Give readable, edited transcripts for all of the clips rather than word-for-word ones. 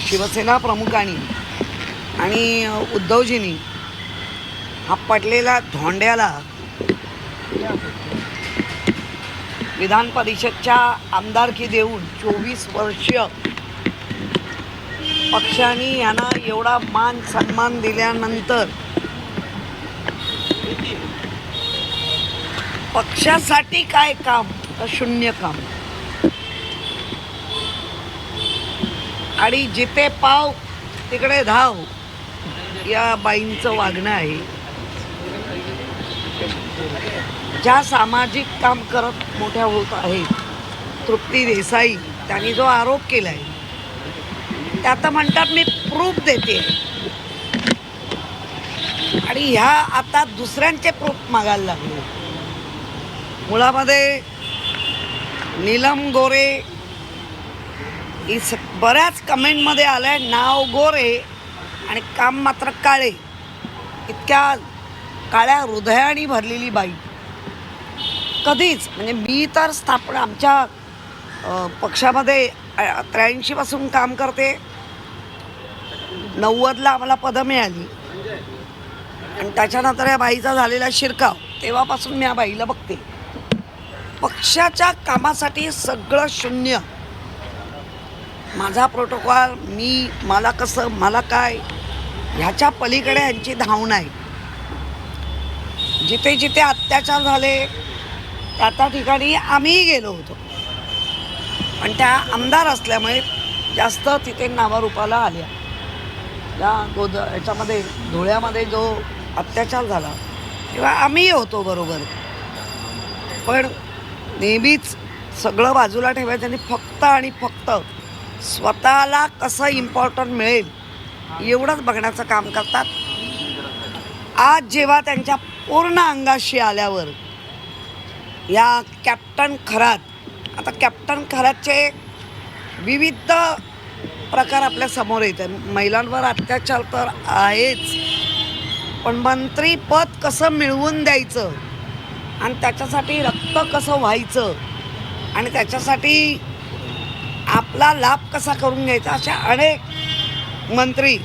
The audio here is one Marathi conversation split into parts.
शिवसेना प्रमुखांनी आणि उद्धवजींनी हा पडलेला धोंड्याला विधान परिषदच्या आमदारकी देऊन 24 वर्ष पक्षाने यांना एवढा मान सन्मान दिल्यानंतर पक्षासाठी काय काम तर शून्य काम. आणि जिथे पाव तिकडे धाव या बाईंचं वागणं आहे. ज्या सामाजिक काम करत मोठ्या होत आहेत तृप्ती देसाई, त्यांनी जो आरोप केला आहे ते आता म्हणतात मी प्रूफ देते, आणि ह्या आता दुसऱ्यांचे प्रूफ मागायला लागले. मुळामध्ये नीलम गोरे बऱ्याच कमेंटमध्ये आलं आहे, नाव गोरे आणि काम मात्र काळे. इतक्या काळ्या हृदयाने भरलेली बाई कधीच, म्हणजे मी तर आमच्या पक्षामध्ये 83 पासून काम करते. 90ला आम्हाला पदं मिळाली आणि त्याच्यानंतर या बाईचा झालेला शिरकाव, तेव्हापासून मी या बाईला बघते. पक्षाच्या कामासाठी सगळं शून्य. माझा प्रोटोकॉल, मला कसं, मला काय, ह्याच्या पलीकडे यांची धावणं आहे. जिथे जिथे अत्याचार झाले त्या ठिकाणी आम्हीही गेलो होतो, पण त्या आमदार असल्यामुळे जास्त तिथे नावारूपाला आल्या. याच्यामध्ये धुळ्यामध्ये जो अत्याचार झाला तेव्हा आम्हीही होतो बरोबर. पण नेहमीच सगळं बाजूला ठेवायचं आणि फक्त आणि फक्त स्वतःला कसं इम्पॉर्टंट मिळेल एवढंच बघण्याचं काम करतात. आज जेव्हा त्यांच्या पूर्ण अंगाशी आल्यावर या कॅप्टन खरात, आता कॅप्टन खरातचे विविध प्रकार आपल्या समोर येतात. महिलांवर अत्याचार तर आहेच, पण मंत्रीपद कसं मिळवून द्यायचं आणि त्याच्यासाठी रक्त कसं व्हायचं आणि त्याच्यासाठी आपला लाभ कसा करून घ्यायचा, अशा अनेक मंत्री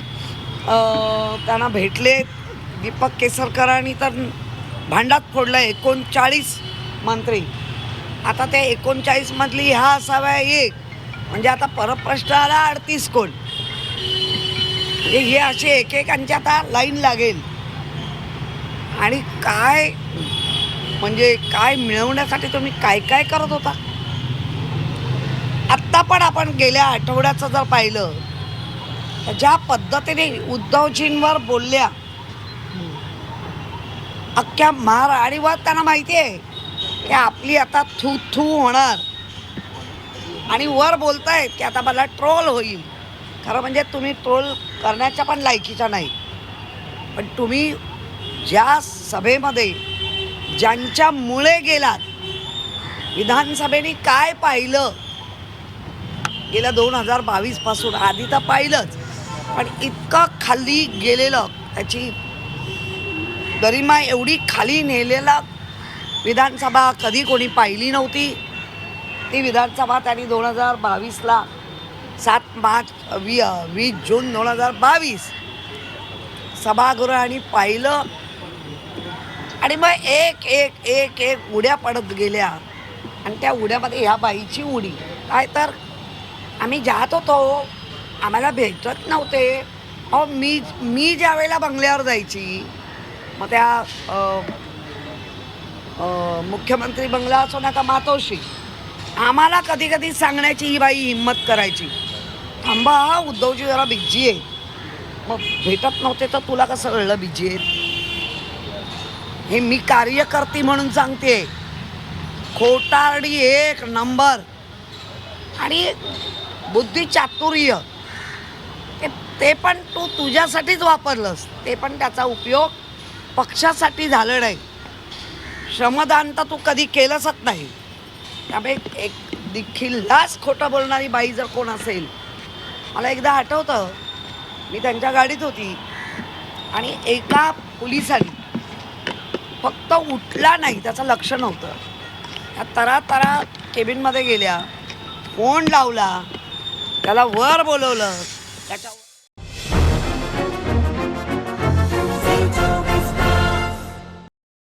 त्यांना भेटले. दीपक केसरकरांनी तर भांडात फोडलं. 39 मंत्री, आता त्या 39 मधली ह्या असाव्या एक, म्हणजे आता परत प्रश्न आला 38 कोण. म्हणजे हे असे एकेकांची आता लाईन लागेल. आणि काय म्हणजे काय मिळवण्यासाठी तुम्ही काय काय करत होता. आत्ता पण आपण गेल्या आठवड्याचं जर पाहिलं तर ज्या पद्धतीने उद्धवजींवर बोलल्या अख्ख्या आणि वर त्यांना माहिती आहे की आपली आता थू थू होणार, आणि वर बोलतायत की आता मला ट्रोल होईल. खरं म्हणजे तुम्ही ट्रोल करण्याच्या पण लायकीच्या नाही. पण तुम्ही ज्या सभेमध्ये ज्यांच्यामुळे गेलात, विधानसभेने काय पाहिलं गेल्या 2022 पासून, आधी तर पाहिलंच, पण इतकं खाली गेलेलं, त्याची गरिमा एवढी खाली नेलेला विधानसभा कधी कोणी पाहिली नव्हती. ती विधानसभा त्यांनी 2022ला 20 जून 2022 सभागृह आणि पाहिलं. आणि मग एक एक एक एक उड्या पडत गेल्या, आणि त्या उड्यामध्ये ह्या बाईची उडी काय, तर आम्ही जात होतो, आम्हाला भेटत नव्हते. अहो मी ज्या वेळेला बंगल्यावर जायची, मग त्या मुख्यमंत्री बंगला असो ना का मातोश्री, आम्हाला कधी कधी सांगण्याची ही बाई हिंमत करायची, थांबा उद्धवजी जरा बिझी आहे. मग भेटत नव्हते तर तुला कसं कळलं बिझी आहेत. हे मी कार्यकर्ती म्हणून सांगते. खोटारडी एक नंबर. आणि बुद्धी चातुर्य ते पण तू तुझ्यासाठीच वापरलंस, ते पण त्याचा उपयोग पक्षासाठी झालं नाही. श्रमदान तर तू कधी केलंच नाही. त्यामुळे एक देखीलच खोटं बोलणारी बाई जर कोण असेल, मला एकदा आठवतं, मी त्यांच्या गाडीत होती आणि एका पोलिसाने फक्त उठला नाही, त्याचं लक्ष नव्हतं, त्या तरा केबिनमध्ये गेल्या, फोन लावला, त्याला वर बोलवलं, त्याच्यावर